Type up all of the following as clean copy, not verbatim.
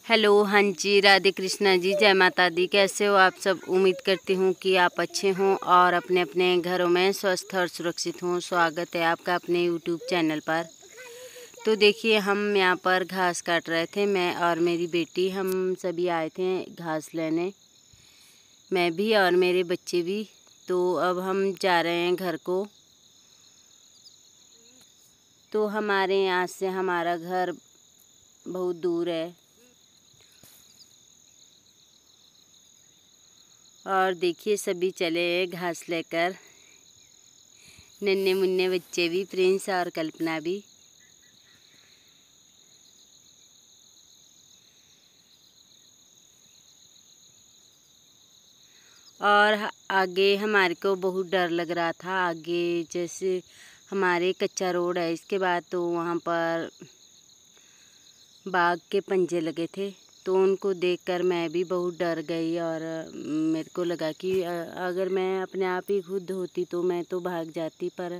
Hello, हाँ जी, राधे कृष्णा जी, जय माता दी। कैसे हो आप सब? उम्मीद करती हूँ कि आप अच्छे हों और अपने अपने घरों में स्वस्थ और सुरक्षित हों। स्वागत है आपका अपने यूट्यूब चैनल पर। तो देखिए, हम यहाँ पर घास काट रहे थे, मैं और मेरी बेटी। हम सभी आए थे घास लेने, मैं भी और मेरे बच्चे भी। तो अब हम जा रहे हैं घर को। तो हमारे यहाँ से हमारा घर बहुत दूर है और देखिए सभी चले घास लेकर, नन्हे मुन्ने बच्चे भी, प्रिंस और कल्पना भी। और आगे हमारे को बहुत डर लग रहा था। आगे जैसे हमारे कच्चा रोड है, इसके बाद तो वहाँ पर बाघ के पंजे लगे थे। तो उनको देखकर मैं भी बहुत डर गई और मेरे को लगा कि अगर मैं अपने आप ही खुद होती तो मैं तो भाग जाती, पर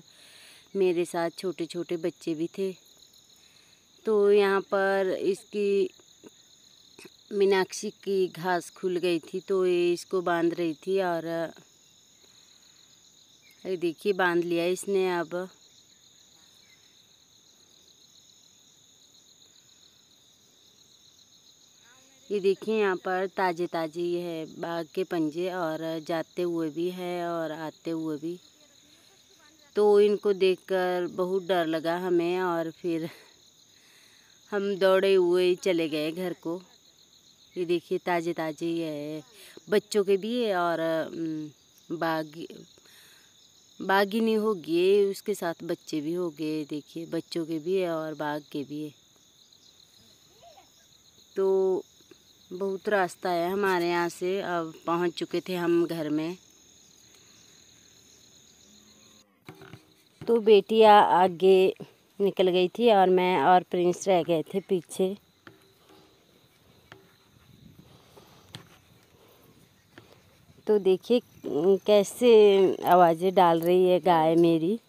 मेरे साथ छोटे छोटे बच्चे भी थे। तो यहाँ पर इसकी मीनाक्षी की घास खुल गई थी, तो ये इसको बांध रही थी और देखिए बांध लिया इसने। अब ये देखिए यहाँ पर ताजे ताजे है बाघ के पंजे, और जाते हुए भी है और आते हुए भी। तो इनको देखकर बहुत डर लगा हमें और फिर हम दौड़े हुए चले गए घर को। ये देखिए ताजे ताजे ही है, बच्चों के भी है और बाघिनी होगी, उसके साथ बच्चे भी हो गए। देखिए बच्चों के भी है और बाघ के भी है। तो बहुत रास्ता है हमारे यहाँ से। अब पहुँच चुके थे हम घर में। तो बेटियाँ आगे निकल गई थी और मैं और प्रिंस रह गए थे पीछे। तो देखिए कैसे आवाज़ें डाल रही है गाय मेरी।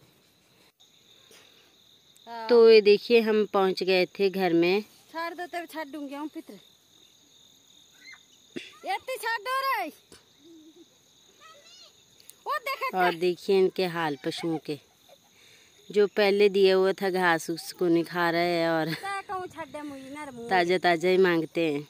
तो ये देखिए हम पहुंच गए थे घर में। छाड़ दो तब छाड़ दूंगी हम पितर एत्ती छाड़ दो रे। ओ देखा और देखिए इनके हाल पशुओं के, जो पहले दिए हुआ था घास उसको नहीं खा रहे हैं और ताज़ा ताज़ा ही मांगते हैं।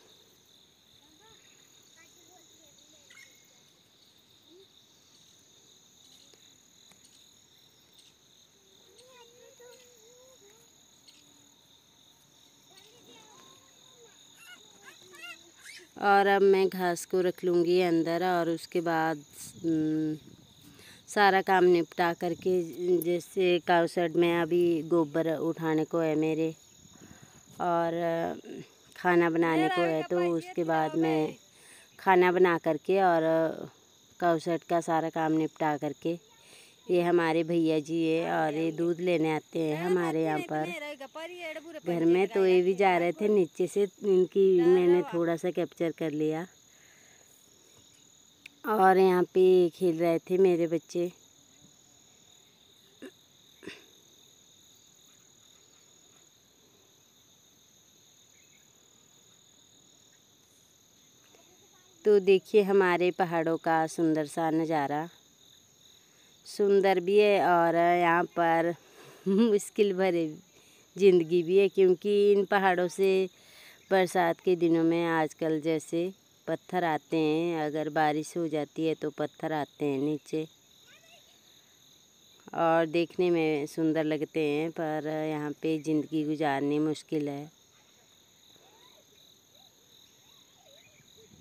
और अब मैं घास को रख लूँगी अंदर और उसके बाद सारा काम निपटा करके, जैसे काऊ शेड में अभी गोबर उठाने को है मेरे और खाना बनाने को है। तो उसके बाद मैं खाना बना करके और काऊ शेड का सारा काम निपटा करके, ये हमारे भैया जी है और ये दूध लेने आते हैं हमारे यहाँ पर घर में। तो ये भी जा रहे थे नीचे से, इनकी मैंने थोड़ा सा कैप्चर कर लिया। और यहाँ पे खेल रहे थे मेरे बच्चे। तो देखिए हमारे पहाड़ों का सुंदर सा नज़ारा, सुंदर भी है और यहाँ पर मुश्किल भरे ज़िंदगी भी है, क्योंकि इन पहाड़ों से बरसात के दिनों में आजकल जैसे पत्थर आते हैं, अगर बारिश हो जाती है तो पत्थर आते हैं नीचे और देखने में सुंदर लगते हैं, पर यहाँ पे ज़िंदगी गुजारनी मुश्किल है।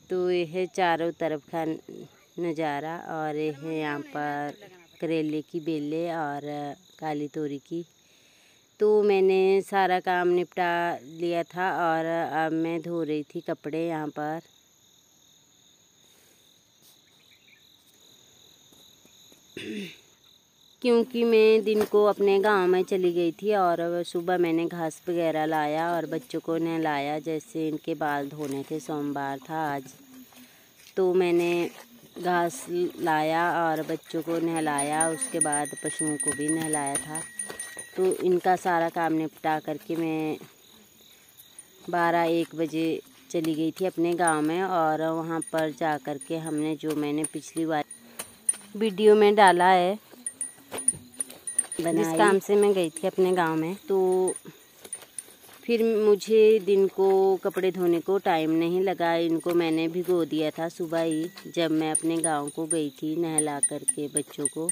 तो यह है चारों तरफ का नज़ारा और यह है यहाँ पर करेले की बेलें और काली तोरी की। तो मैंने सारा काम निपटा लिया था और अब मैं धो रही थी कपड़े यहाँ पर। क्योंकि मैं दिन को अपने गांव में चली गई थी और सुबह मैंने घास वगैरह लाया और बच्चों को नहलाया। जैसे इनके बाल धोने थे, सोमवार था आज, तो मैंने घास लाया और बच्चों को नहलाया, उसके बाद पशुओं को भी नहलाया था। तो इनका सारा काम निपटा करके मैं 12-1 बजे चली गई थी अपने गांव में, और वहां पर जा कर के हमने जो मैंने पिछली बार वीडियो में डाला है, जिस काम से मैं गई थी अपने गांव में, तो फिर मुझे दिन को कपड़े धोने को टाइम नहीं लगा। इनको मैंने भिगो दिया था सुबह ही, जब मैं अपने गांव को गई थी नहला करके बच्चों को।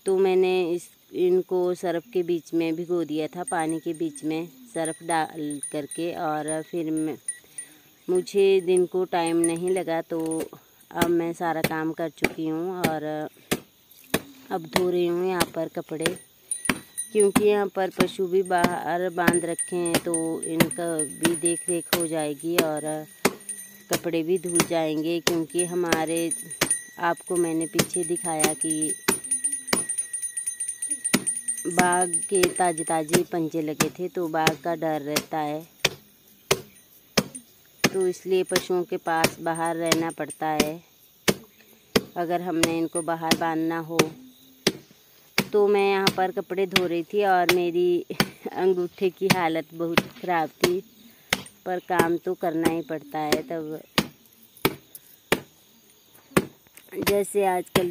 तो मैंने इनको सर्फ के बीच में भिगो दिया था, पानी के बीच में सर्फ डाल करके, और फिर मुझे दिन को टाइम नहीं लगा। तो अब मैं सारा काम कर चुकी हूँ और अब धो रही हूँ यहाँ पर कपड़े, क्योंकि यहाँ पर पशु भी बाहर बांध रखे हैं, तो इनका भी देख रेख हो जाएगी और कपड़े भी धुल जाएंगे। क्योंकि हमारे आपको मैंने पीछे दिखाया कि बाघ के ताजे ताजे पंजे लगे थे, तो बाघ का डर रहता है, तो इसलिए पशुओं के पास बाहर रहना पड़ता है। अगर हमने इनको बाहर बांधना हो तो मैं यहाँ पर कपड़े धो रही थी और मेरी अंगूठे की हालत बहुत ख़राब थी, पर काम तो करना ही पड़ता है। तब जैसे आजकल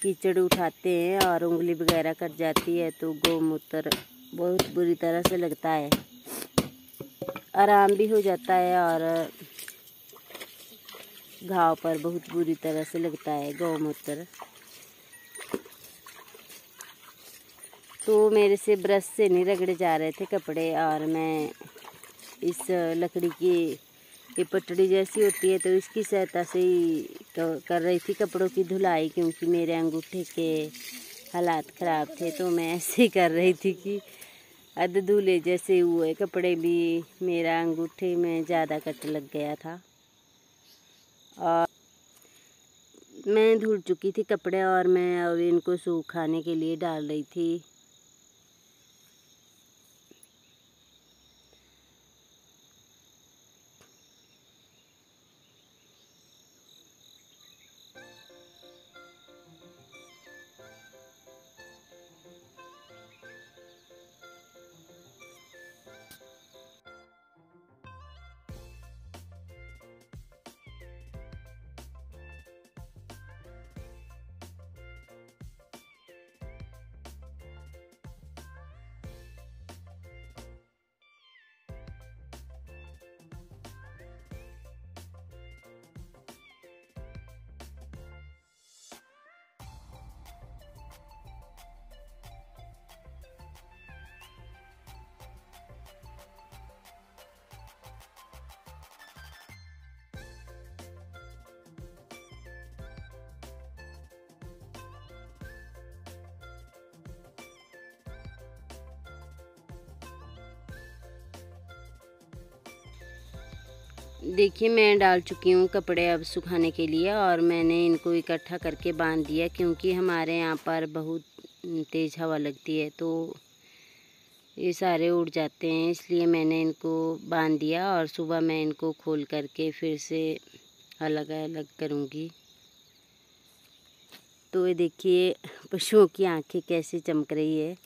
कीचड़ उठाते हैं और उंगली वगैरह कट जाती है, तो गौमूत्र बहुत बुरी तरह से लगता है, आराम भी हो जाता है और घाव पर बहुत बुरी तरह से लगता है गौमूत्र। तो मेरे से ब्रश से नहीं रगड़े जा रहे थे कपड़े, और मैं इस लकड़ी की ये पटड़ी जैसी होती है, तो इसकी सहायता से ही कर रही थी कपड़ों की धुलाई, क्योंकि मेरे अंगूठे के हालात ख़राब थे। तो मैं ऐसे ही कर रही थी कि अध धुले जैसे हुए कपड़े भी, मेरा अंगूठे में ज़्यादा कट लग गया था। और मैं धुल चुकी थी कपड़े और मैं अब इनको सुखाने के लिए डाल रही थी। देखिए मैं डाल चुकी हूँ कपड़े अब सुखाने के लिए, और मैंने इनको इकट्ठा करके बांध दिया, क्योंकि हमारे यहाँ पर बहुत तेज़ हवा लगती है, तो ये सारे उड़ जाते हैं, इसलिए मैंने इनको बांध दिया। और सुबह मैं इनको खोल करके फिर से अलग अलग करूँगी। तो ये देखिए पशुओं की आंखें कैसे चमक रही है,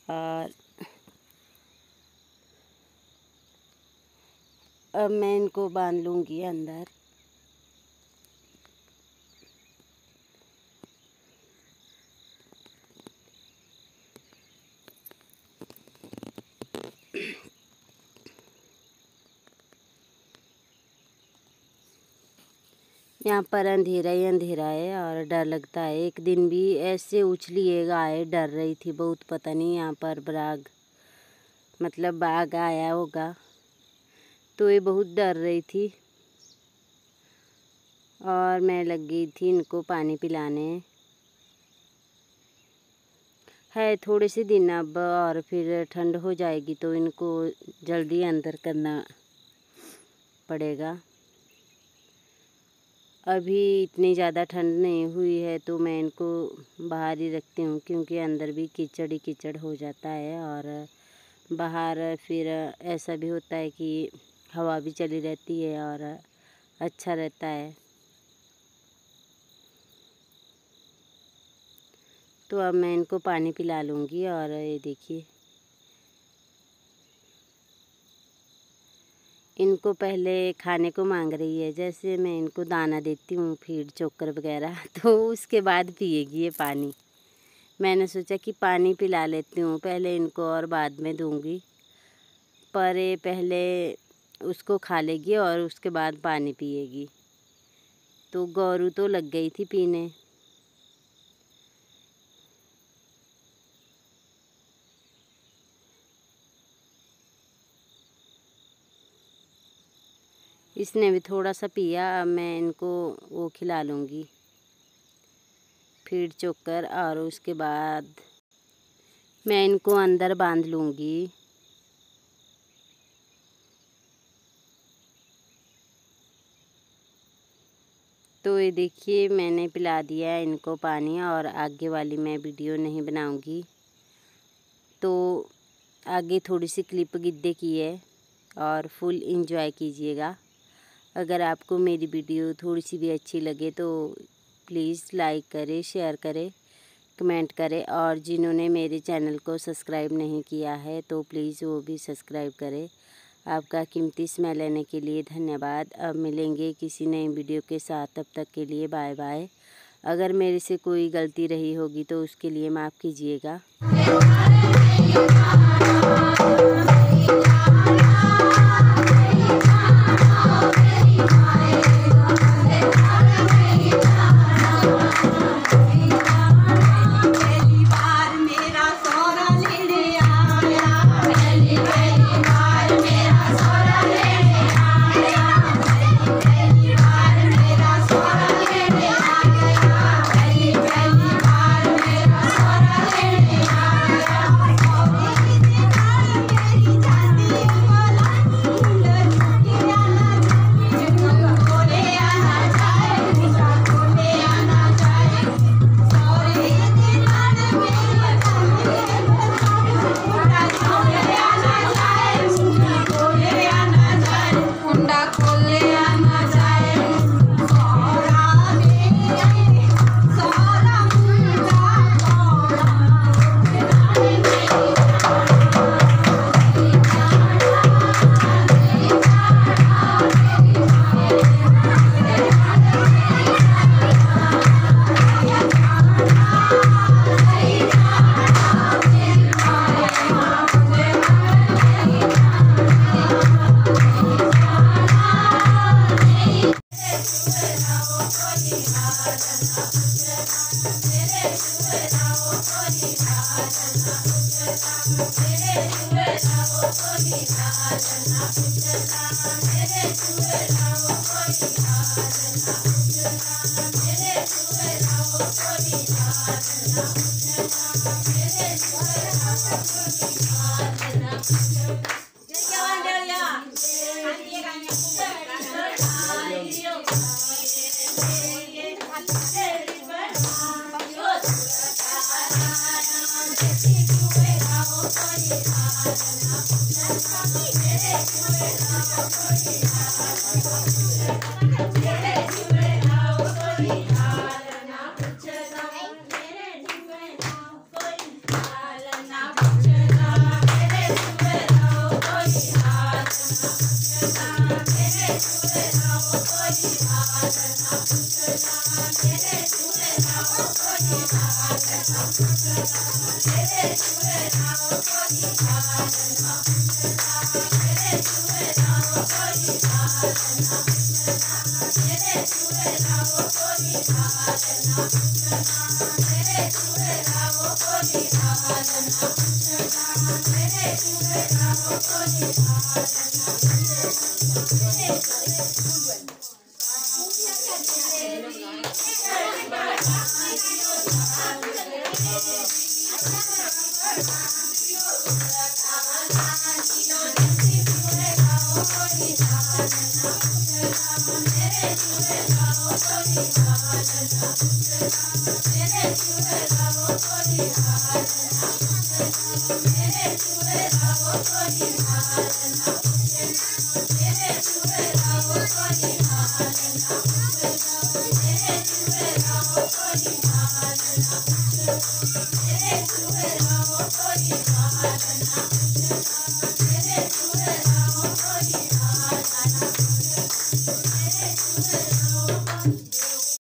और अब मैं इनको बांध लूँगी अंदर। यहाँ पर अंधेरा ही अंधेरा है और डर लगता है। एक दिन भी ऐसे उछली है गाय, डर रही थी बहुत, पता नहीं यहाँ पर बाघ आया होगा, तो ये बहुत डर रही थी। और मैं लग गई थी इनको पानी पिलाने। है थोड़े से दिन अब, और फिर ठंड हो जाएगी, तो इनको जल्दी अंदर करना पड़ेगा। अभी इतनी ज़्यादा ठंड नहीं हुई है, तो मैं इनको बाहर ही रखती हूँ, क्योंकि अंदर भी कीचड़ ही कीचड़ हो जाता है, और बाहर फिर ऐसा भी होता है कि हवा भी चली रहती है और अच्छा रहता है। तो अब मैं इनको पानी पिला लूँगी। और ये देखिए इनको पहले खाने को मांग रही है। जैसे मैं इनको दाना देती हूँ, फीड चोकर वगैरह, तो उसके बाद पिएगी ये पानी। मैंने सोचा कि पानी पिला लेती हूँ पहले इनको और बाद में दूँगी, पर ये पहले उसको खा लेगी और उसके बाद पानी पिएगी। तो गौरू तो लग गई थी पीने। इसने भी थोड़ा सा पिया। अब मैं इनको वो खिला लूँगी, फीड चोकर, और उसके बाद मैं इनको अंदर बांध लूँगी। तो ये देखिए मैंने पिला दिया है इनको पानी, और आगे वाली मैं वीडियो नहीं बनाऊँगी। तो आगे थोड़ी सी क्लिप गिद्दे की है और फुल एंजॉय कीजिएगा। अगर आपको मेरी वीडियो थोड़ी सी भी अच्छी लगे तो प्लीज़ लाइक करें, शेयर करें, कमेंट करें, और जिन्होंने मेरे चैनल को सब्सक्राइब नहीं किया है तो प्लीज़ वो भी सब्सक्राइब करें। आपका कीमती समय लेने के लिए धन्यवाद। अब मिलेंगे किसी नई वीडियो के साथ, तब तक के लिए बाय बाय। अगर मेरे से कोई गलती रही होगी तो उसके लिए माफ़ कीजिएगा।